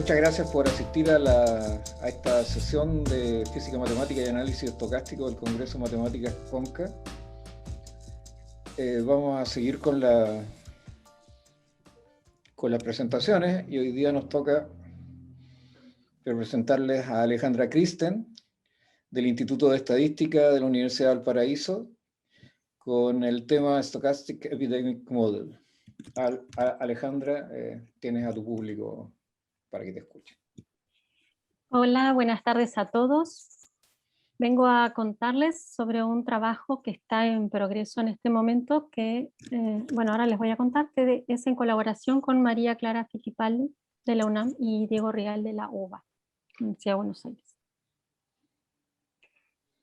Muchas gracias por asistir a esta sesión de Física Matemática y Análisis Estocástico del Congreso Matemáticas CONCA. Vamos a seguir con las presentaciones y hoy día nos toca presentarles a Alejandra Christen del Instituto de Estadística de la Universidad de Valparaíso con el tema Stochastic Epidemic Model. Alejandra, tienes a tu público para que te escuchen. Hola, buenas tardes a todos. Vengo a contarles sobre un trabajo que está en progreso en este momento, que, bueno, ahora les voy a contar, que es en colaboración con María Clara Fittipaldi de la UNAM y Diego Rial de la UBA, Universidad de Buenos Aires.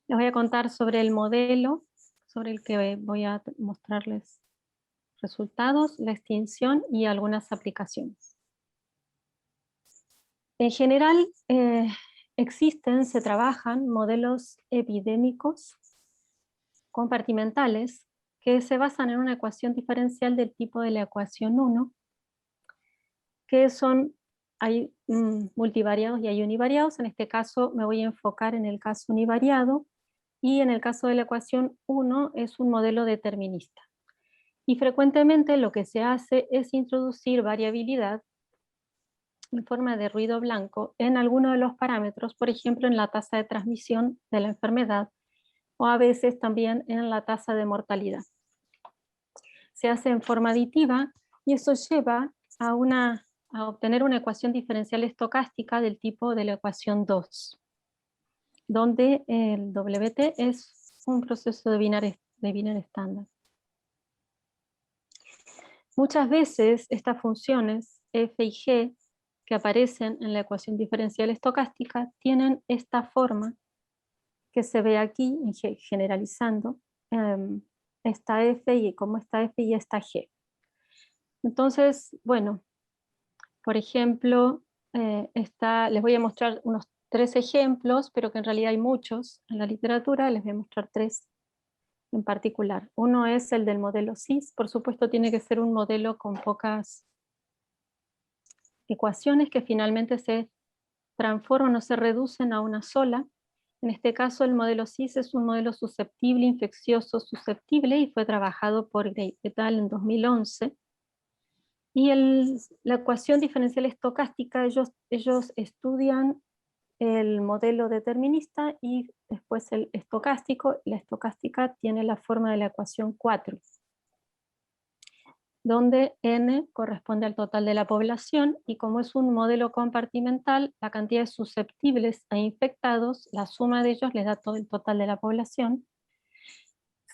Les voy a contar sobre el modelo sobre el que voy a mostrarles resultados, la extinción y algunas aplicaciones. En general, se trabajan modelos epidémicos compartimentales que se basan en una ecuación diferencial del tipo de la ecuación 1, que hay multivariados y hay univariados. En este caso me voy a enfocar en el caso univariado, y en el caso de la ecuación 1 es un modelo determinista. Y frecuentemente lo que se hace es introducir variabilidad en forma de ruido blanco en alguno de los parámetros, por ejemplo en la tasa de transmisión de la enfermedad, o a veces también en la tasa de mortalidad. Se hace en forma aditiva y eso lleva a obtener una ecuación diferencial estocástica del tipo de la ecuación 2, donde el WT es un proceso de Wiener estándar. Muchas veces estas funciones f y g que aparecen en la ecuación diferencial estocástica tienen esta forma que se ve aquí, generalizando, esta f y como esta f y esta g. Entonces, bueno, por ejemplo, les voy a mostrar unos 3 ejemplos, pero que en realidad hay muchos en la literatura. Les voy a mostrar 3 en particular. Uno es el del modelo SIS. Por supuesto tiene que ser un modelo con pocas ecuaciones que finalmente se transforman o se reducen a una sola. En este caso el modelo SIS es un modelo susceptible, infeccioso susceptible, y fue trabajado por Gray et al. En 2011. Y la ecuación diferencial estocástica, ellos estudian el modelo determinista y después el estocástico. La estocástica tiene la forma de la ecuación 4, donde n corresponde al total de la población, y como es un modelo compartimental, la cantidad de susceptibles e infectados, la suma de ellos les da todo el total de la población.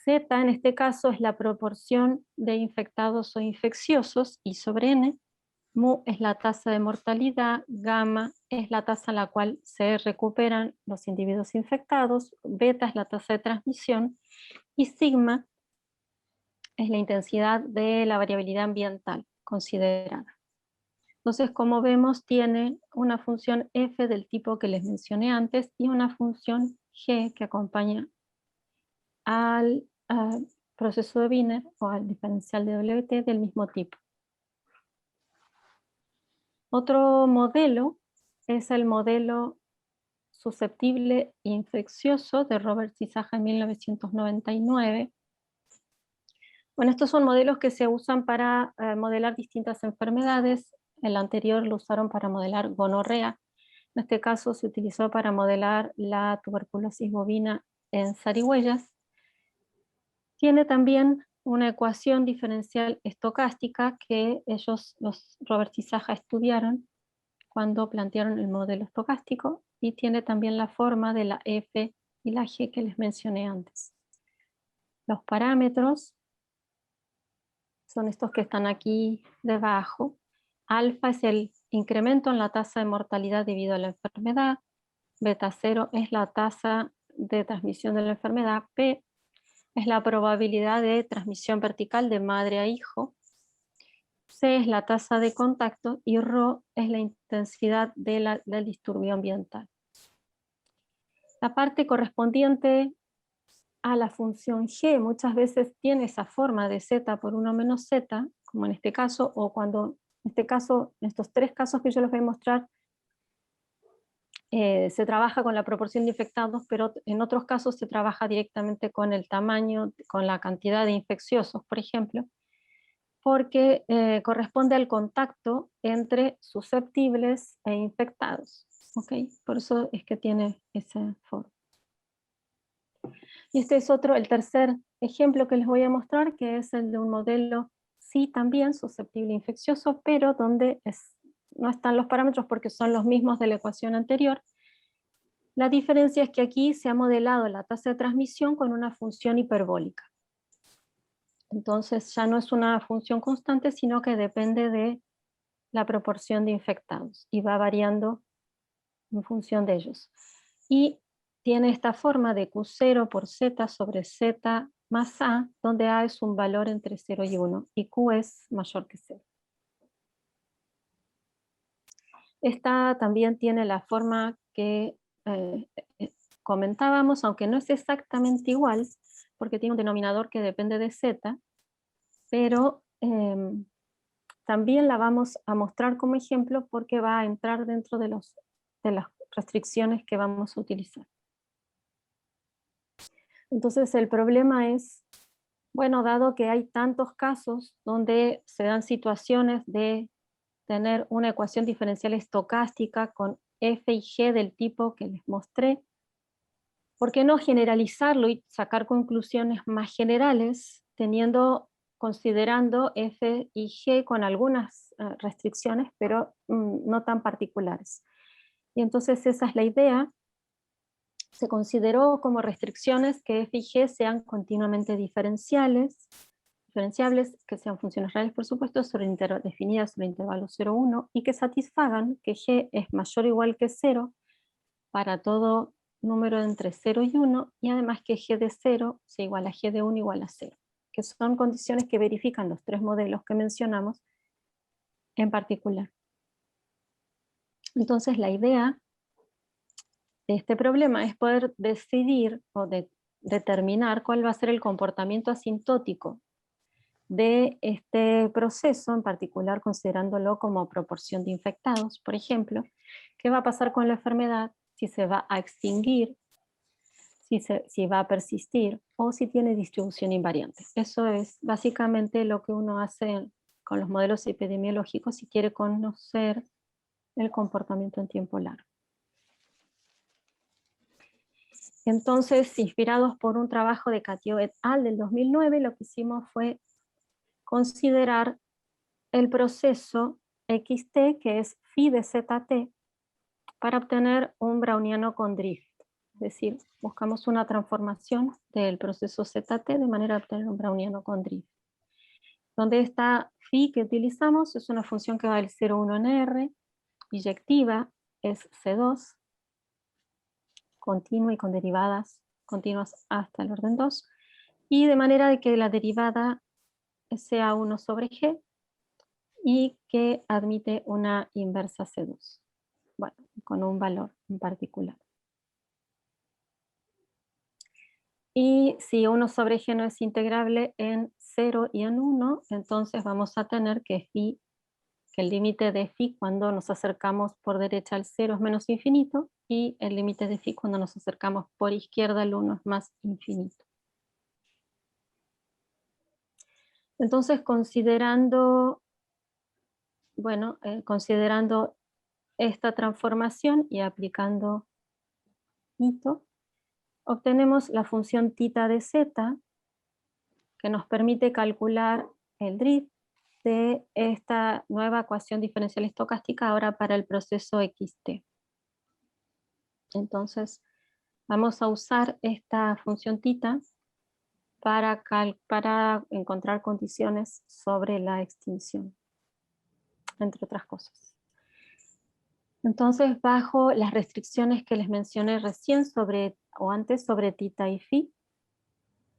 Z en este caso es la proporción de infectados o infecciosos, y sobre n. Mu es la tasa de mortalidad, gamma es la tasa a la cual se recuperan los individuos infectados, beta es la tasa de transmisión, y sigma es la intensidad de la variabilidad ambiental considerada. Entonces, como vemos, tiene una función f del tipo que les mencioné antes y una función g que acompaña al proceso de Wiener o al diferencial de WT del mismo tipo. Otro modelo es el modelo susceptible e infeccioso de Robert Cisaja en 1999. Bueno, estos son modelos que se usan para modelar distintas enfermedades. El anterior lo usaron para modelar gonorrea. En este caso se utilizó para modelar la tuberculosis bovina en zarigüeyas. Tiene también una ecuación diferencial estocástica que los Robert Cisaja, estudiaron cuando plantearon el modelo estocástico, y tiene también la forma de la f y la g que les mencioné antes. Los parámetros son estos que están aquí debajo. Alfa es el incremento en la tasa de mortalidad debido a la enfermedad. Beta 0 es la tasa de transmisión de la enfermedad. P es la probabilidad de transmisión vertical de madre a hijo. C es la tasa de contacto y Rho es la intensidad del disturbio ambiental. La parte correspondiente a la función g muchas veces tiene esa forma de z por 1 menos z, como en este caso, o cuando, en este caso, en estos 3 casos que yo les voy a mostrar, se trabaja con la proporción de infectados, pero en otros casos se trabaja directamente con el tamaño, con la cantidad de infecciosos, por ejemplo, porque corresponde al contacto entre susceptibles e infectados. ¿Okay? Por eso es que tiene esa forma. Y este es el tercer ejemplo que les voy a mostrar, que es el de un modelo, sí, también susceptible e infeccioso, pero donde no están los parámetros porque son los mismos de la ecuación anterior. La diferencia es que aquí se ha modelado la tasa de transmisión con una función hiperbólica. Entonces ya no es una función constante, sino que depende de la proporción de infectados y va variando en función de ellos. Y tiene esta forma de Q0 por Z sobre Z más A, donde A es un valor entre 0 y 1 y Q es mayor que 0. Esta también tiene la forma que comentábamos, aunque no es exactamente igual, porque tiene un denominador que depende de Z, pero también la vamos a mostrar como ejemplo porque va a entrar dentro de las restricciones que vamos a utilizar. Entonces el problema es, bueno, dado que hay tantos casos donde se dan situaciones de tener una ecuación diferencial estocástica con f y g del tipo que les mostré, ¿por qué no generalizarlo y sacar conclusiones más generales, considerando f y g con algunas restricciones, pero no tan particulares? Y entonces esa es la idea. Se consideró como restricciones que f y g sean continuamente diferenciables, que sean funciones reales, por supuesto, definidas sobre intervalo 0, 1, y que satisfagan que g es mayor o igual que 0 para todo número entre 0 y 1, y además que g de 0 sea igual a g de 1 igual a 0, que son condiciones que verifican los tres modelos que mencionamos en particular. Entonces la idea de este problema es poder decidir o determinar cuál va a ser el comportamiento asintótico de este proceso, en particular considerándolo como proporción de infectados, por ejemplo. ¿Qué va a pasar con la enfermedad? Si se va a extinguir, si va a persistir o si tiene distribución invariante. Eso es básicamente lo que uno hace con los modelos epidemiológicos si quiere conocer el comportamiento en tiempo largo. Entonces, inspirados por un trabajo de Catio et al. Del 2009, lo que hicimos fue considerar el proceso XT, que es phi de ZT, para obtener un browniano con drift. Es decir, buscamos una transformación del proceso ZT de manera de obtener un browniano con drift. Donde esta phi que utilizamos es una función que va del 0, 1 en R, biyectiva es C2, continua y con derivadas continuas hasta el orden 2, y de manera de que la derivada sea 1 sobre G, y que admite una inversa C2, bueno, con un valor en particular. Y si 1 sobre G no es integrable en 0 y en 1, entonces vamos a tener que el límite de phi cuando nos acercamos por derecha al 0 es menos infinito, y el límite de phi cuando nos acercamos por izquierda al 1 es más infinito. Entonces, considerando esta transformación y aplicando mito, obtenemos la función tita de z, que nos permite calcular el drift de esta nueva ecuación diferencial estocástica ahora para el proceso XT. Entonces, vamos a usar esta función tita para encontrar condiciones sobre la extinción, entre otras cosas. Entonces, bajo las restricciones que les mencioné recién sobre tita y phi,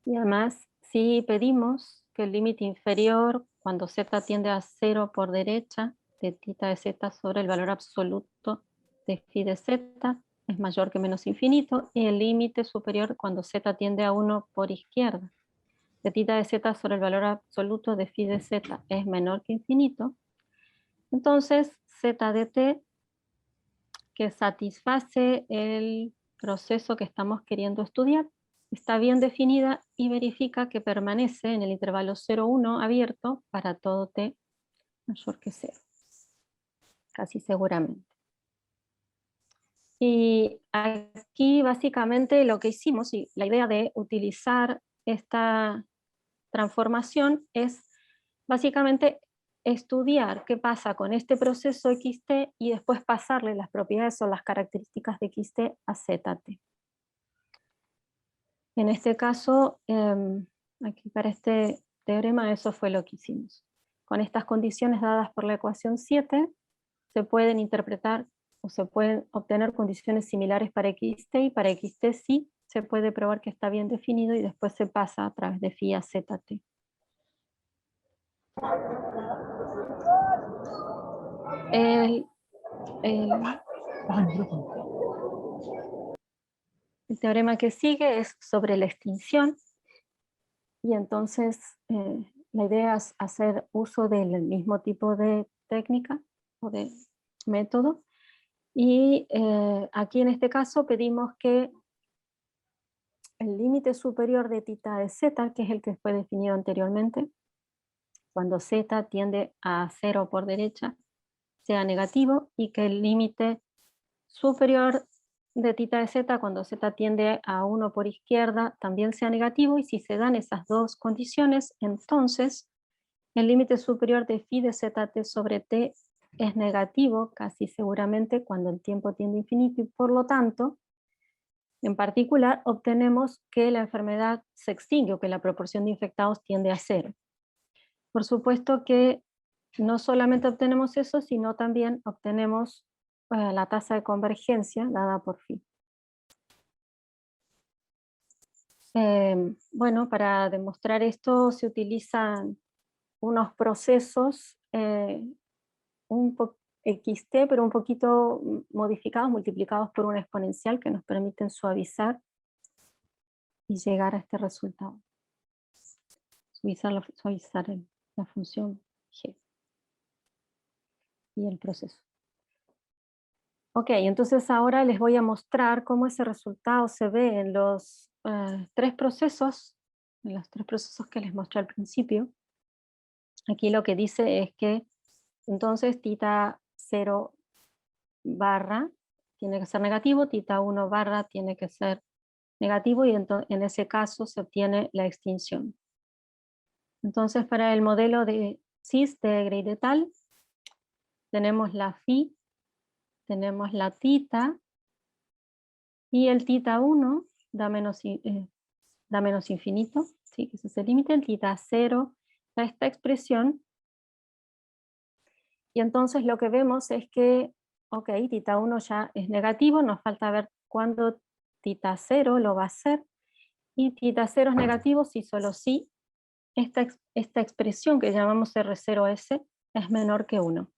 y además, si pedimos que el límite inferior, cuando z tiende a 0 por derecha, de tita de z sobre el valor absoluto de phi de z, es mayor que menos infinito, y el límite superior cuando z tiende a 1 por izquierda, de tita de z sobre el valor absoluto de phi de z es menor que infinito, entonces z de t que satisface el proceso que estamos queriendo estudiar, está bien definida y verifica que permanece en el intervalo 0,1 abierto para todo t mayor que 0, casi seguramente. Y aquí básicamente lo que hicimos, y la idea de utilizar esta transformación es básicamente estudiar qué pasa con este proceso XT y después pasarle las propiedades o las características de XT a ZT. En este caso, aquí para este teorema eso fue lo que hicimos. Con estas condiciones dadas por la ecuación 7, se pueden interpretar o se pueden obtener condiciones similares para XT, y para XT sí se puede probar que está bien definido y después se pasa a través de phi a ZT. El teorema que sigue es sobre la extinción, y entonces la idea es hacer uso del mismo tipo de técnica o de método, y aquí en este caso pedimos que el límite superior de θ de z, que es el que fue definido anteriormente, cuando z tiende a 0 por derecha, sea negativo, y que el límite superior de θ de z cuando z tiende a 1 por izquierda también sea negativo, y si se dan esas dos condiciones, entonces el límite superior de phi de zt sobre t es negativo casi seguramente cuando el tiempo tiende a infinito, y por lo tanto, en particular, obtenemos que la enfermedad se extingue o que la proporción de infectados tiende a 0. Por supuesto que no solamente obtenemos eso, sino también obtenemos la tasa de convergencia dada por phi. Bueno, para demostrar esto se utilizan unos procesos XT, pero un poquito modificados, multiplicados por una exponencial, que nos permiten suavizar y llegar a este resultado. Suavizar la función g y el proceso. Ok, entonces ahora les voy a mostrar cómo ese resultado se ve en los tres procesos que les mostré al principio. Aquí lo que dice es que entonces θ 0 barra tiene que ser negativo, θ 1 barra tiene que ser negativo, y en ese caso se obtiene la extinción. Entonces, para el modelo de cis de Gray et al, tenemos la phi, tenemos la θ, y el θ 1 da menos infinito, ¿sí? Que ese es el límite. El θ 0 da esta expresión, y entonces lo que vemos es que, ok, θ 1 ya es negativo, nos falta ver cuándo θ 0 lo va a hacer, y θ 0 es negativo si solo si esta expresión que llamamos R0S es menor que 1.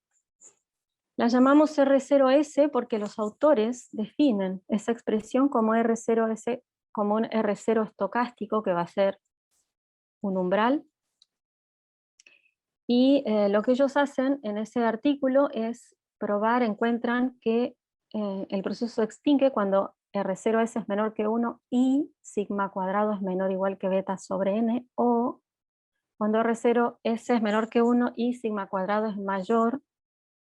La llamamos R0S porque los autores definen esa expresión como R0S, como un R0 estocástico, que va a ser un umbral. Y lo que ellos hacen en ese artículo es probar, encuentran que el proceso se extingue cuando R0S es menor que 1 y sigma cuadrado es menor o igual que beta sobre n, o cuando R0S es menor que 1 y sigma cuadrado es mayor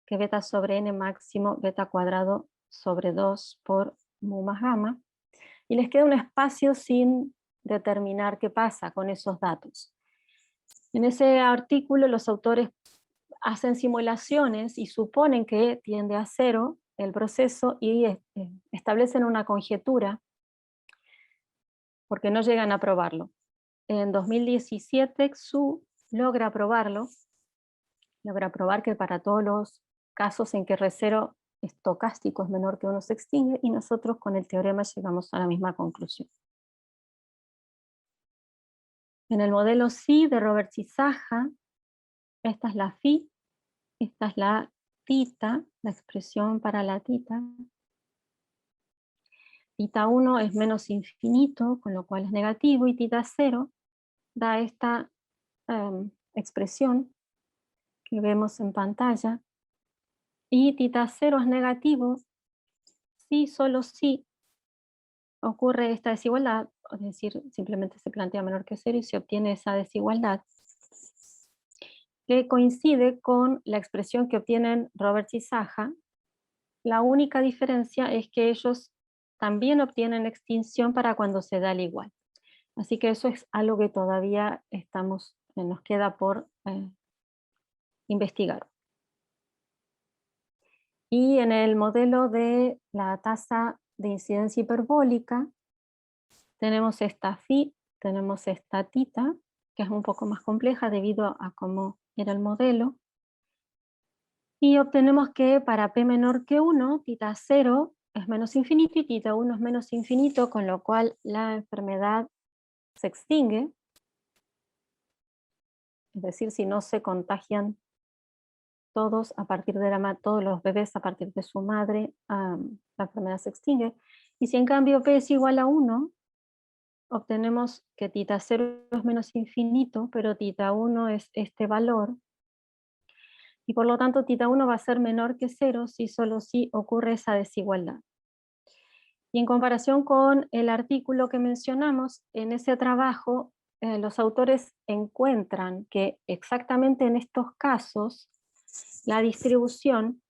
que beta sobre n máximo beta cuadrado sobre 2 por mu más gamma, y les queda un espacio sin determinar qué pasa con esos datos. En ese artículo los autores hacen simulaciones y suponen que tiende a 0 el proceso, y establecen una conjetura porque no llegan a probarlo. En 2017 Xu logra probarlo, logra probar que para todos los casos en que R0 estocástico es menor que 1 se extingue, y nosotros con el teorema llegamos a la misma conclusión. En el modelo Xi de Roberts-Izaja, esta es la phi, esta es la θ, la expresión para la θ. θ 1 es menos infinito, con lo cual es negativo, y θ 0 da esta expresión que vemos en pantalla, y θ 0 es negativo si, solo si ocurre esta desigualdad, es decir, simplemente se plantea menor que 0 y se obtiene esa desigualdad, que coincide con la expresión que obtienen Roberts y Saja. La única diferencia es que ellos también obtienen extinción para cuando se da el igual. Así que eso es algo que todavía nos queda por investigar. Y en el modelo de la tasa de incidencia hiperbólica, tenemos esta phi, tenemos esta tita, que es un poco más compleja debido a cómo era el modelo, y obtenemos que para p menor que 1, tita 0 es menos infinito y tita 1 es menos infinito, con lo cual la enfermedad se extingue, es decir, si no se contagian todos los bebés a partir de su madre, la enfermedad se extingue. Y si en cambio p es igual a 1, obtenemos que tita 0 es menos infinito, pero tita 1 es este valor, y por lo tanto tita 1 va a ser menor que 0 si solo si ocurre esa desigualdad. Y en comparación con el artículo que mencionamos, en ese trabajo los autores encuentran que exactamente en estos casos la distribución,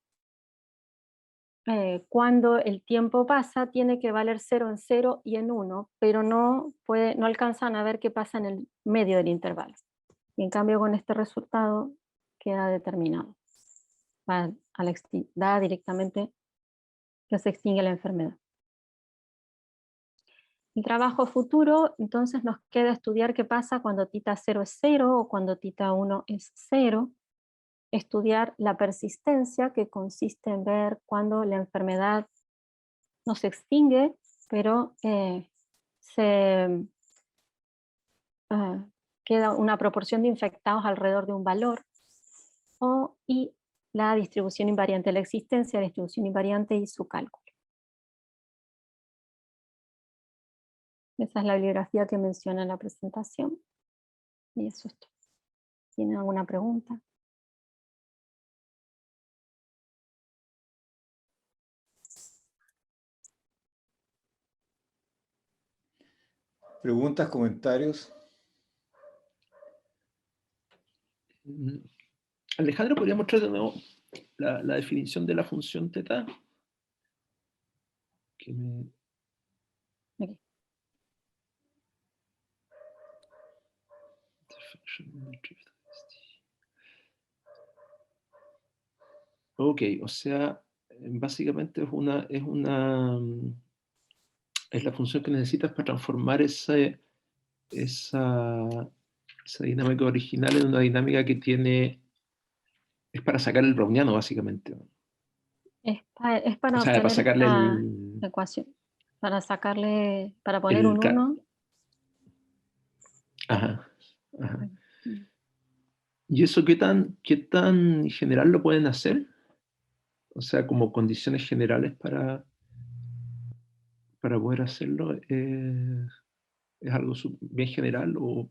cuando el tiempo pasa, tiene que valer 0 en 0 y en 1, pero no alcanzan a ver qué pasa en el medio del intervalo. Y en cambio con este resultado queda determinado. Da directamente que se extingue la enfermedad. El trabajo futuro, entonces nos queda estudiar qué pasa cuando tita 0 es 0 o cuando tita 1 es 0. Estudiar la persistencia, que consiste en ver cuando la enfermedad no se extingue, pero queda una proporción de infectados alrededor de un valor, y la distribución invariante, la existencia de la distribución invariante y su cálculo. Esa es la bibliografía que menciona en la presentación. Y eso es todo. ¿Tienen alguna pregunta? ¿Preguntas, comentarios? Alejandro, ¿podría mostrar de nuevo la definición de la función teta? Aquí. Ok, o sea, básicamente es la función que necesitas para transformar esa dinámica original en una dinámica que es para sacar el browniano, básicamente. Es para O sea, para obtener sacarle esta ecuación, para poner un 1. Ajá. ¿Y eso qué tan general lo pueden hacer? O sea, como condiciones generales para poder hacerlo, ¿es algo bien general o...?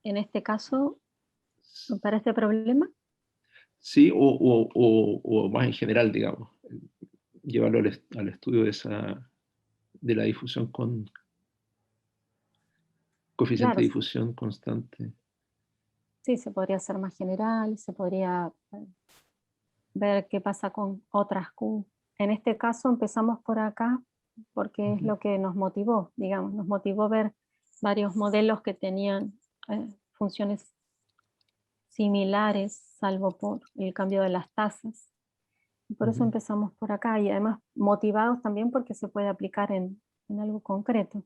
En este caso, para este problema. Sí, o más en general, digamos, llevarlo al estudio de la difusión con coeficiente Claro, de difusión constante. sí, se podría hacer más general, se podría ver qué pasa con otras Q. En este caso empezamos por acá porque es lo que nos motivó, digamos, nos motivó ver varios modelos que tenían funciones similares, salvo por el cambio de las tasas. Y por eso empezamos por acá, y además motivados también porque se puede aplicar en algo concreto.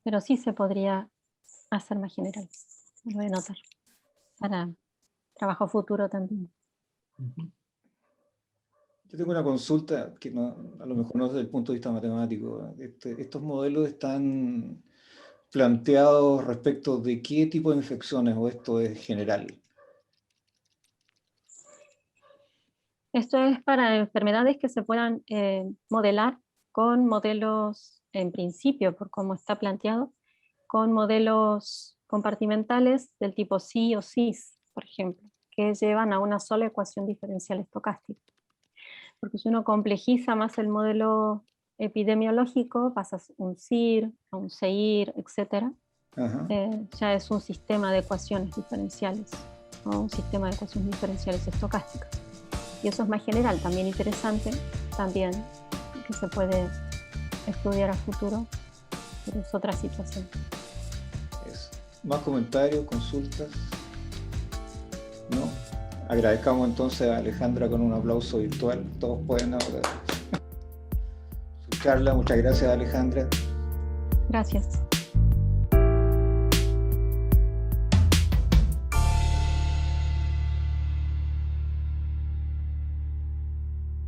Pero sí se podría hacer más general, lo voy a notar, para trabajo futuro también. Yo tengo una consulta que a lo mejor no desde el punto de vista matemático. Estos modelos están planteados respecto de qué tipo de infecciones, o esto es general. Esto es para enfermedades que se puedan modelar con modelos, en principio, por cómo está planteado, con modelos compartimentales del tipo SI o CIS, por ejemplo, que llevan a una sola ecuación diferencial estocástica. Porque si uno complejiza más el modelo epidemiológico, pasas un CIR, a un CEIR, etc. Ya es un sistema de ecuaciones diferenciales, o un sistema de ecuaciones diferenciales estocásticas. Y eso es más general, también interesante, también que se puede estudiar a futuro, pero es otra situación. ¿Más comentarios, consultas? ¿No? Agradezcamos entonces a Alejandra con un aplauso virtual. Todos pueden ahora su charla. Muchas gracias, Alejandra. Gracias.